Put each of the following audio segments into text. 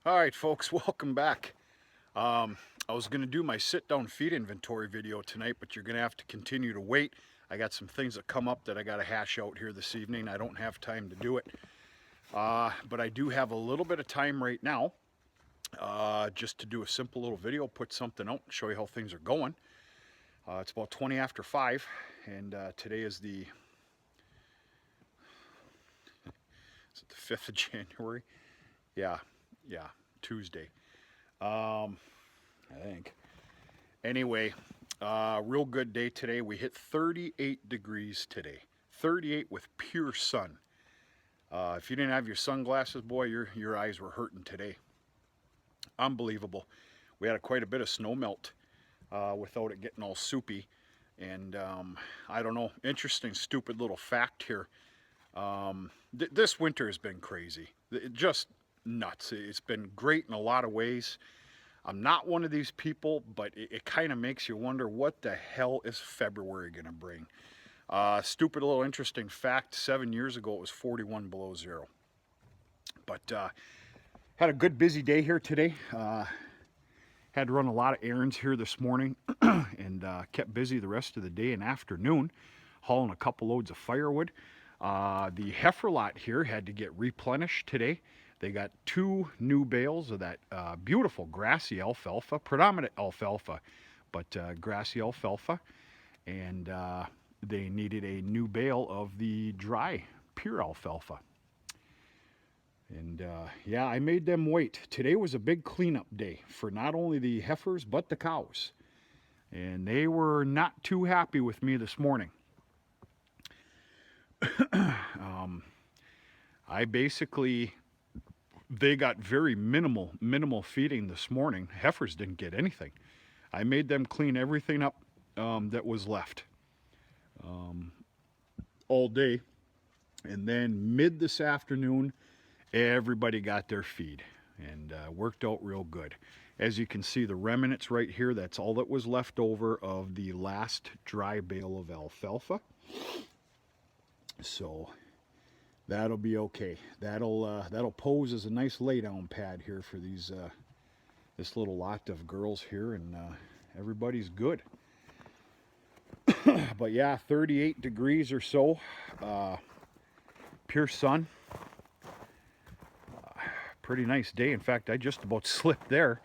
All right, folks, welcome back. I was going to do my sit-down feed inventory video tonight, but you're going to have to continue to wait. I got some things that come up that I got to hash out here this evening. I don't have time to do it, but I do have a little bit of time right now just to do a simple little video, put something out, show you how things are going. It's about 20 after 5, and today is the 5th of January. Yeah, Tuesday. I think. Anyway, real good day today. We hit 38 degrees today. 38 with pure sun. If you didn't have your sunglasses, boy, your eyes were hurting today. Unbelievable. We had quite a bit of snow melt without it getting all soupy. And I don't know, interesting, stupid little fact here. This winter has been crazy. Just nuts. It's been great in a lot of ways. I'm not one of these people, but it kind of makes you wonder what the hell is February going to bring. Stupid little interesting fact, 7 years ago it was 41 below zero. But had a good busy day here today. Had to run a lot of errands here this morning and kept busy the rest of the day and afternoon, hauling a couple loads of firewood. The heifer lot here had to get replenished today. They got 2 new bales of that beautiful grassy alfalfa, predominant alfalfa, but grassy alfalfa. And they needed a new bale of the dry, pure alfalfa. And yeah, I made them wait. Today was a big cleanup day for not only the heifers, but the cows. And they were not too happy with me this morning. I basically, they got very minimal feeding this morning. Heifers didn't get anything. I made them clean everything up that was left all day. And then mid this afternoon, everybody got their feed and worked out real good. As you can see, the remnants right here, that's all that was left over of the last dry bale of alfalfa. So that'll be okay. That'll pose as a nice laydown pad here for these this little lot of girls here, and everybody's good. But yeah, 38 degrees or so, pure sun. Pretty nice day. In fact, I just about slipped there.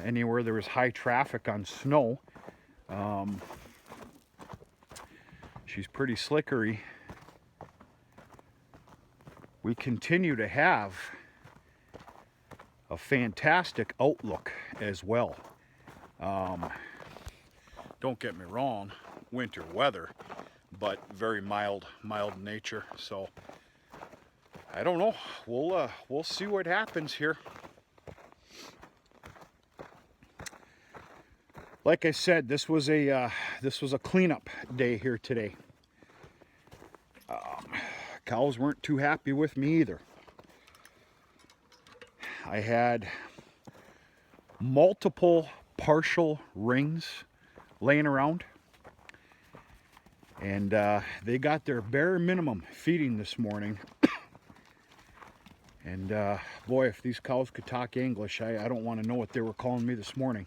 Anywhere there was high traffic on snow. She's pretty slickery. We continue to have a fantastic outlook as well. Don't get me wrong, winter weather, but very mild nature. So I don't know. We'll see what happens here. Like I said, this was a cleanup day here today. Cows weren't too happy with me either. I had multiple partial rings laying around, and they got their bare minimum feeding this morning. And boy, if these cows could talk English, I don't want to know what they were calling me this morning.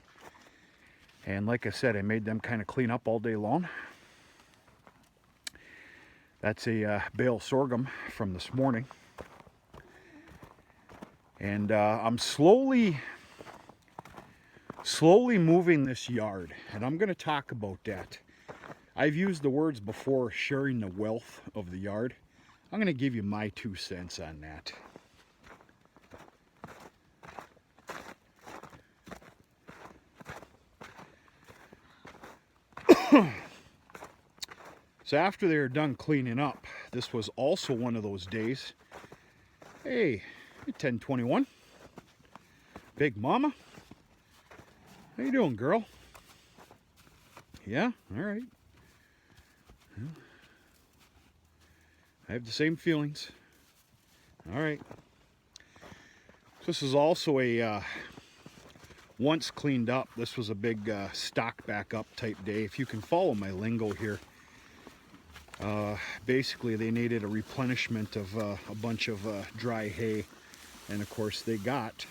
And like I said, I made them kind of clean up all day long. That's a bale sorghum from this morning. And I'm slowly moving this yard, and I'm going to talk about that. I've used the words before, sharing the wealth of the yard. I'm going to give you my 2 cents on that. So after they were done cleaning up, this was also one of those days. Hey, 10:21. Big Mama. How you doing, girl? Yeah, all right. Yeah. I have the same feelings. All right. So this is also a once cleaned up. This was a big stock back up type day. If you can follow my lingo here. Basically, they needed a replenishment of a bunch of dry hay, and of course they got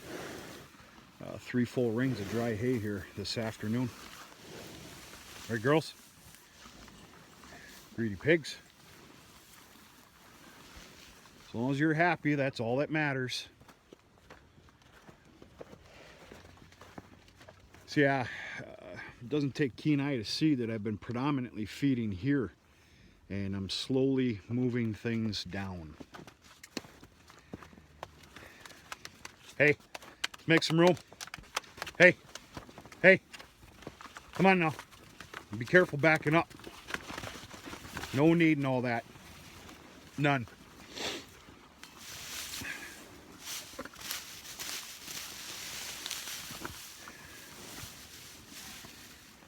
3 full rings of dry hay here this afternoon. Right, girls? Greedy pigs. As long as you're happy, that's all that matters. So yeah, it doesn't take keen eye to see that I've been predominantly feeding here, and I'm slowly moving things down. Hey, let's make some room. Hey, hey, come on now. Be careful backing up. No need in all that. None.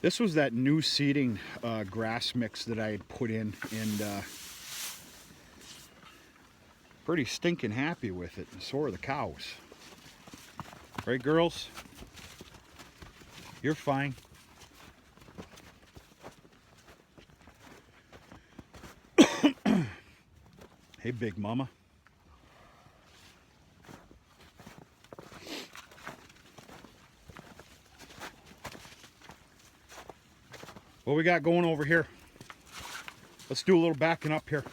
This was that new seeding grass mix that I had put in, and pretty stinking happy with it, and so are the cows. Right, girls? You're fine. Hey, big mama. What we got going over here? Let's do a little backing up here.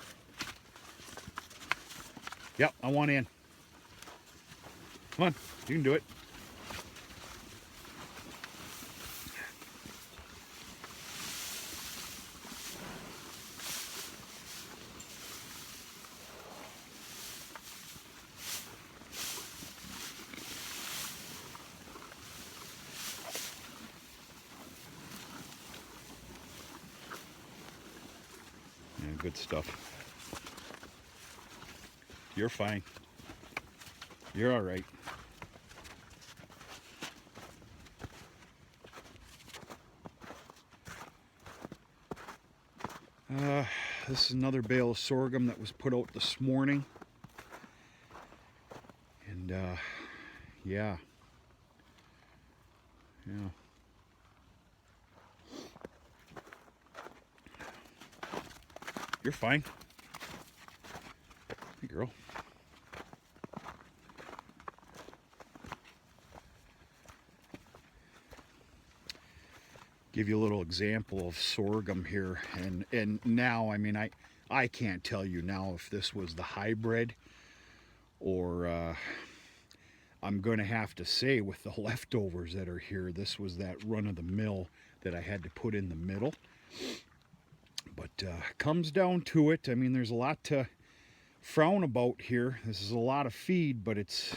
Yep, I want in. Come on, you can do it. Yeah, good stuff. You're fine. You're all right. This is another bale of sorghum that was put out this morning. And yeah. You're fine. Hey, girl. Give you a little example of sorghum here, and now, I mean, I can't tell you now if this was the hybrid, or I'm going to have to say with the leftovers that are here, this was that run-of-the-mill that I had to put in the middle. But comes down to it, I mean, there's a lot to frown about here. This is a lot of feed, but it's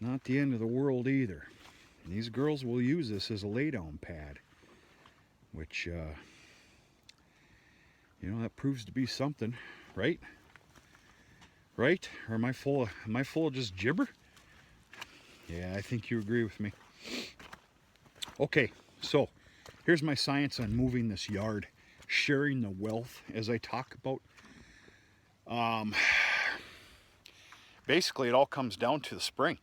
not the end of the world either. And these girls will use this as a lay-down pad, which, you know, that proves to be something, right? Right? Or am I full of just gibber? Yeah, I think you agree with me. Okay, so here's my science on moving this yard, sharing the wealth as I talk about. Basically, it all comes down to the spring.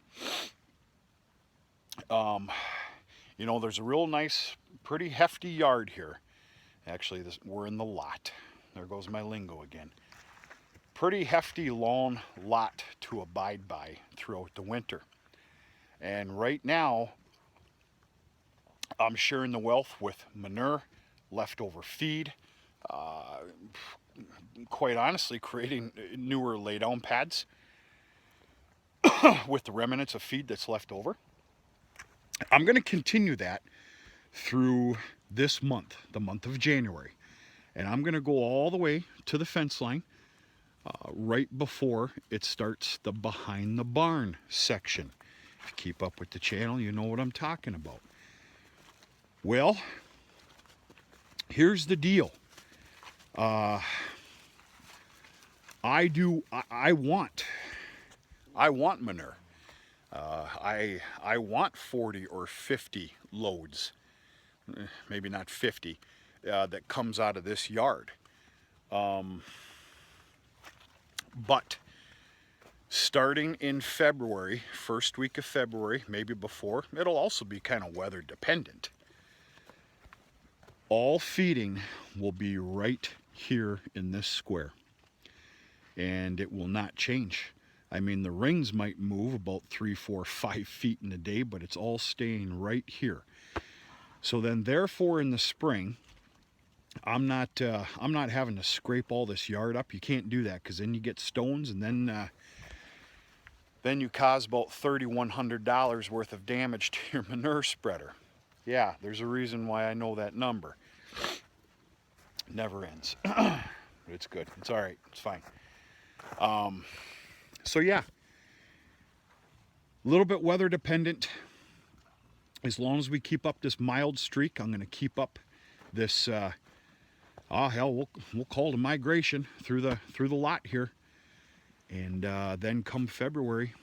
You know, there's a real nice, pretty hefty yard here. Actually, we're in the lot. There goes my lingo again. Pretty hefty, long lot to abide by throughout the winter. And right now, I'm sharing the wealth with manure, leftover feed, quite honestly, creating newer lay-down pads with the remnants of feed that's left over. I'm going to continue that through this month, the month of January. And I'm going to go all the way to the fence line right before it starts the behind the barn section. If you keep up with the channel, you know what I'm talking about. Well, here's the deal. I want manure. I want 40 or 50 loads, maybe not 50, that comes out of this yard. But starting in February, first week of February, maybe before, it'll also be kind of weather dependent. All feeding will be right here in this square, and it will not change. I mean, the rings might move about 3, 4, 5 feet in a day, but it's all staying right here. So then, therefore, in the spring, I'm not having to scrape all this yard up. You can't do that because then you get stones, and then you cause about $3,100 worth of damage to your manure spreader. Yeah, there's a reason why I know that number. Never ends. But it's good. It's all right. It's fine. So yeah, a little bit weather dependent. As long as we keep up this mild streak, I'm going to keep up this. Hell, we'll call it a migration through the lot here, and then come February,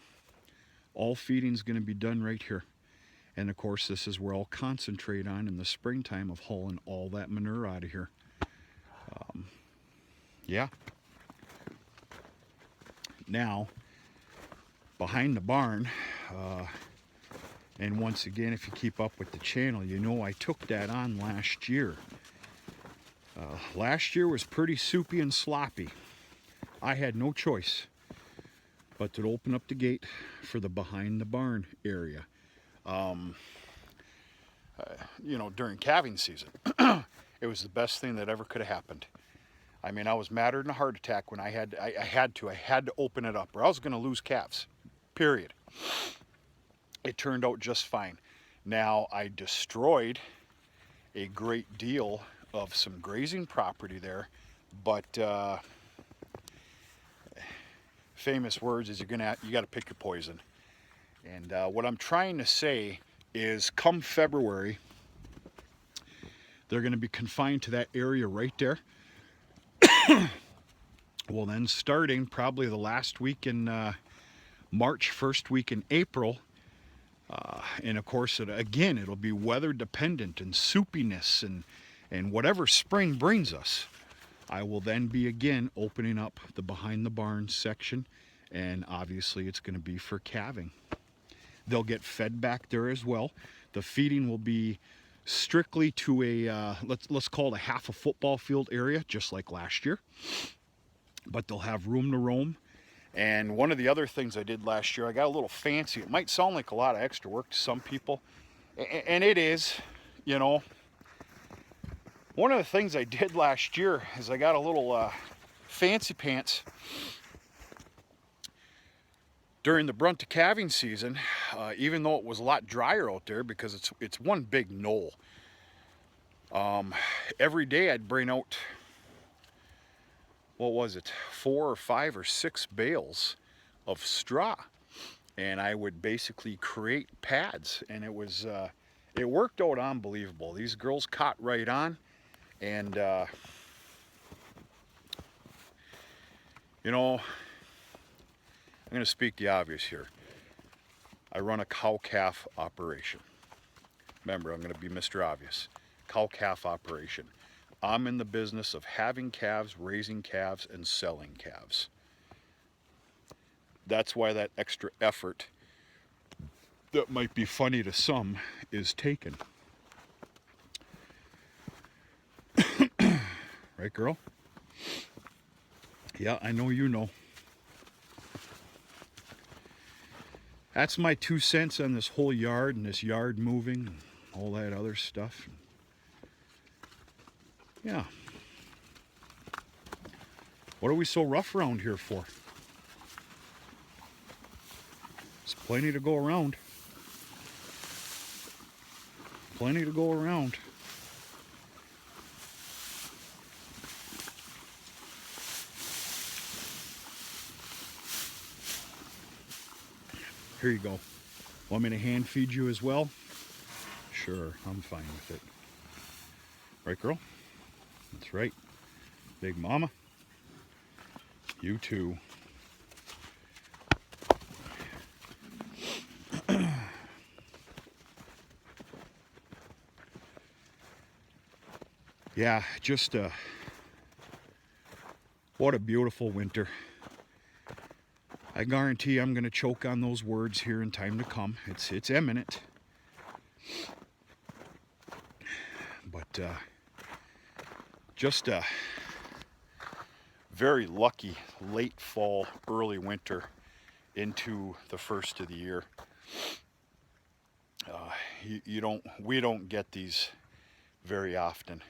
all feeding is going to be done right here. And of course, this is where I'll concentrate on in the springtime of hauling all that manure out of here. Yeah. Now, behind the barn, and once again, if you keep up with the channel, you know I took that on last year. Last year was pretty soupy and sloppy. I had no choice but to open up the gate for the behind the barn area. You know, during calving season, it was the best thing that ever could have happened. I mean, I was madder than a heart attack when I had to open it up, or I was going to lose calves, period. It turned out just fine. Now, I destroyed a great deal of some grazing property there, but famous words is you got to pick your poison. And what I'm trying to say is, come February, they're going to be confined to that area right there. Well, then starting probably the last week in March, first week in April, and of course, it'll be weather dependent and soupiness and whatever spring brings us. I will then be again opening up the behind the barn section, and obviously it's going to be for calving. They'll get fed back there as well. The feeding will be strictly to a let's call it a half a football field area, just like last year. But they'll have room to roam. And one of the other things I did last year, I got a little fancy. It might sound like a lot of extra work to some people, and it is, you know. One of the things I did last year is I got a little fancy pants during the brunt of calving season, even though it was a lot drier out there because it's one big knoll. Every day I'd bring out, what was it, 4 or 5 or 6 bales of straw, and I would basically create pads, and it worked out unbelievable. These girls caught right on, and you know, I'm going to speak the obvious here. I run a cow-calf operation. Remember, I'm going to be Mr. Obvious. Cow-calf operation. I'm in the business of having calves, raising calves, and selling calves. That's why that extra effort that might be funny to some is taken. Right, girl? Yeah, I know you know. That's my 2 cents on this whole yard and this yard moving and all that other stuff. Yeah. What are we so rough around here for? There's plenty to go around. Plenty to go around. Here you go. Want me to hand feed you as well? Sure, I'm fine with it. Right, girl? That's right. Big mama. You too. Yeah, just what a beautiful winter. I guarantee I'm going to choke on those words here in time to come. It's imminent. But just a very lucky late fall, early winter. into the first of the year. We don't get these very often.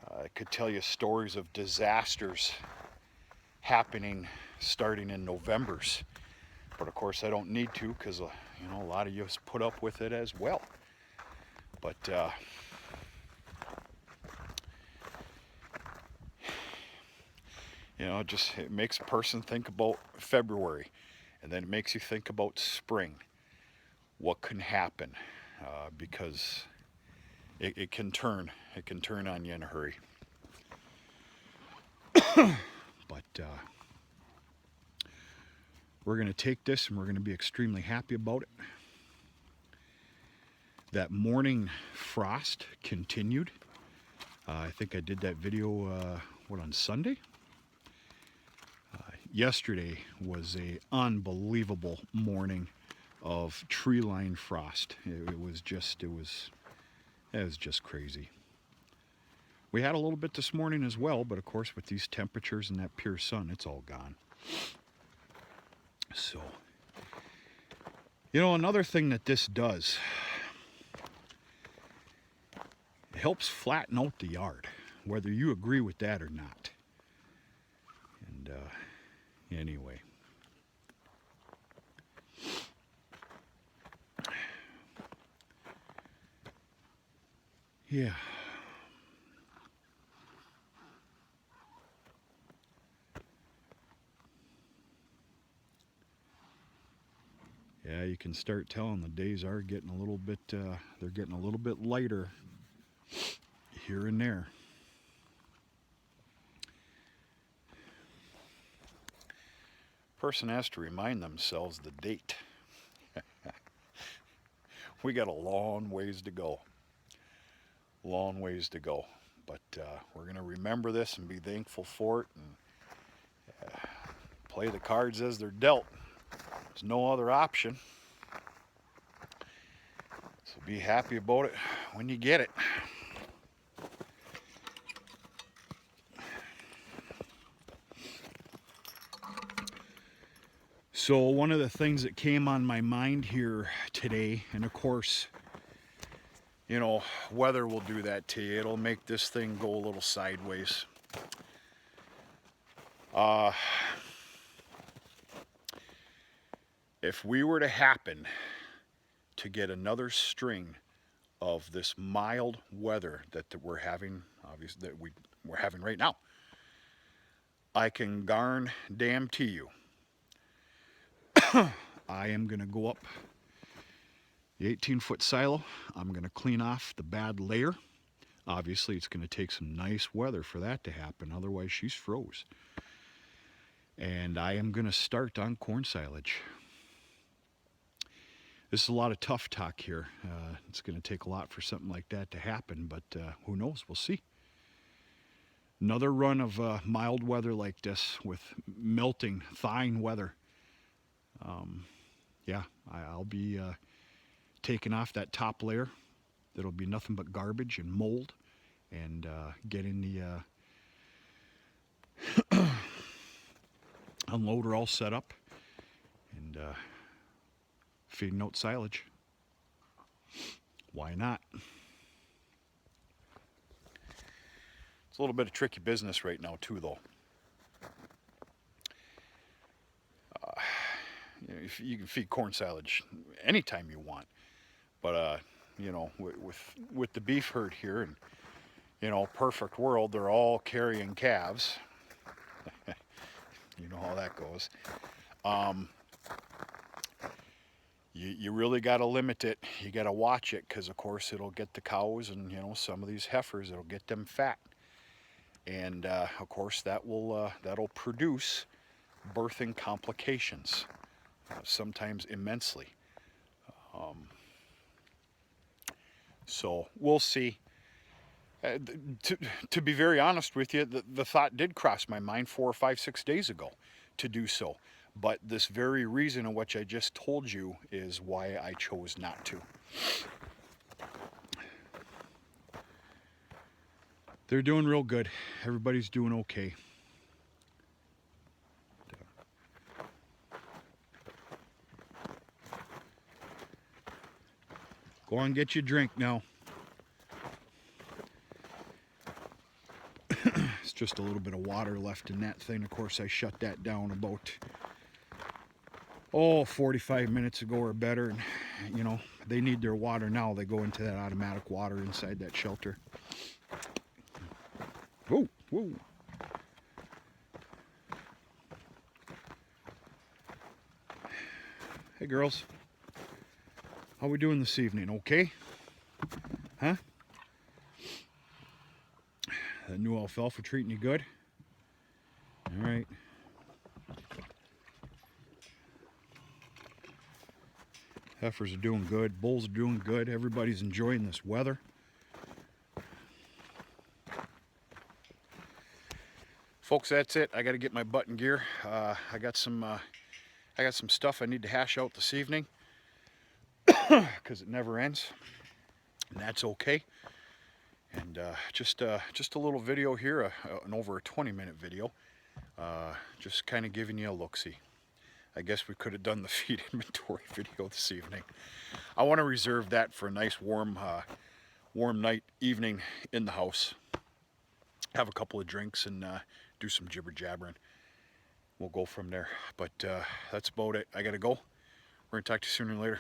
I could tell you stories of disasters happening starting in November's, but of course I don't need to, because a lot of you put up with it as well. But just it makes a person think about February, and then it makes you think about spring. What can happen? Because it can turn on you in a hurry. But we're going to take this and we're going to be extremely happy about it. That morning frost continued. I think I did that video on Sunday? Yesterday was a unbelievable morning of tree line frost. It was just crazy. We had a little bit this morning as well, but of course with these temperatures and that pure sun, it's all gone. So, another thing that this does, it helps flatten out the yard, whether you agree with that or not. And anyway. Yeah. Yeah, you can start telling the days are getting a little bit, they're getting a little bit lighter here and there. Person has to remind themselves the date. We got a long ways to go. Long ways to go. But we're going to remember this and be thankful for it, and play the cards as they're dealt. There's no other option. So be happy about it when you get it. So one of the things that came on my mind here today, and of course, weather will do that to you. It'll make this thing go a little sideways. If we were to happen to get another string of this mild weather that we're having, obviously that we're having right now, I can guarantee you, I am going to go up the 18-foot silo. I'm going to clean off the bad layer. Obviously, it's going to take some nice weather for that to happen. Otherwise, she's froze. And I am going to start on corn silage. This is a lot of tough talk here. It's going to take a lot for something like that to happen, but who knows? We'll see. Another run of mild weather like this with melting, thawing weather. Yeah, I'll be taking off that top layer. That'll be nothing but garbage and mold, and getting the unloader all set up, and feeding out silage. Why not? It's a little bit of tricky business right now too, though. You can feed corn silage anytime you want, but with the beef herd here, and perfect world, they're all carrying calves. You know how that goes. You really got to limit it. You got to watch it, because of course it'll get the cows and some of these heifers. It'll get them fat, and of course that'll produce birthing complications, sometimes immensely. So we'll see. To be very honest with you, the thought did cross my mind 4 or 5, 6 days ago to do so. But this very reason of which I just told you is why I chose not to. They're doing real good. Everybody's doing okay. Go on, get you a drink now. It's just a little bit of water left in that thing. Of course, I shut that down about 45 minutes ago or better. And you know, they need their water now. They go into that automatic water inside that shelter. Whoa, whoa. Hey girls, how we doing this evening? Okay? Huh? That new alfalfa treating you good? All right. Heifers are doing good. Bulls are doing good. Everybody's enjoying this weather. Folks, that's it. I got to get my butt in gear. I got some stuff I need to hash out this evening because it never ends, and that's okay. And just a little video here, an over a 20-minute video, just kind of giving you a look-see. I guess we could have done the feed inventory video this evening. I want to reserve that for a nice warm night, evening in the house. Have a couple of drinks and do some jibber jabbering. We'll go from there. But that's about it. I gotta go. We're gonna talk to you sooner or later.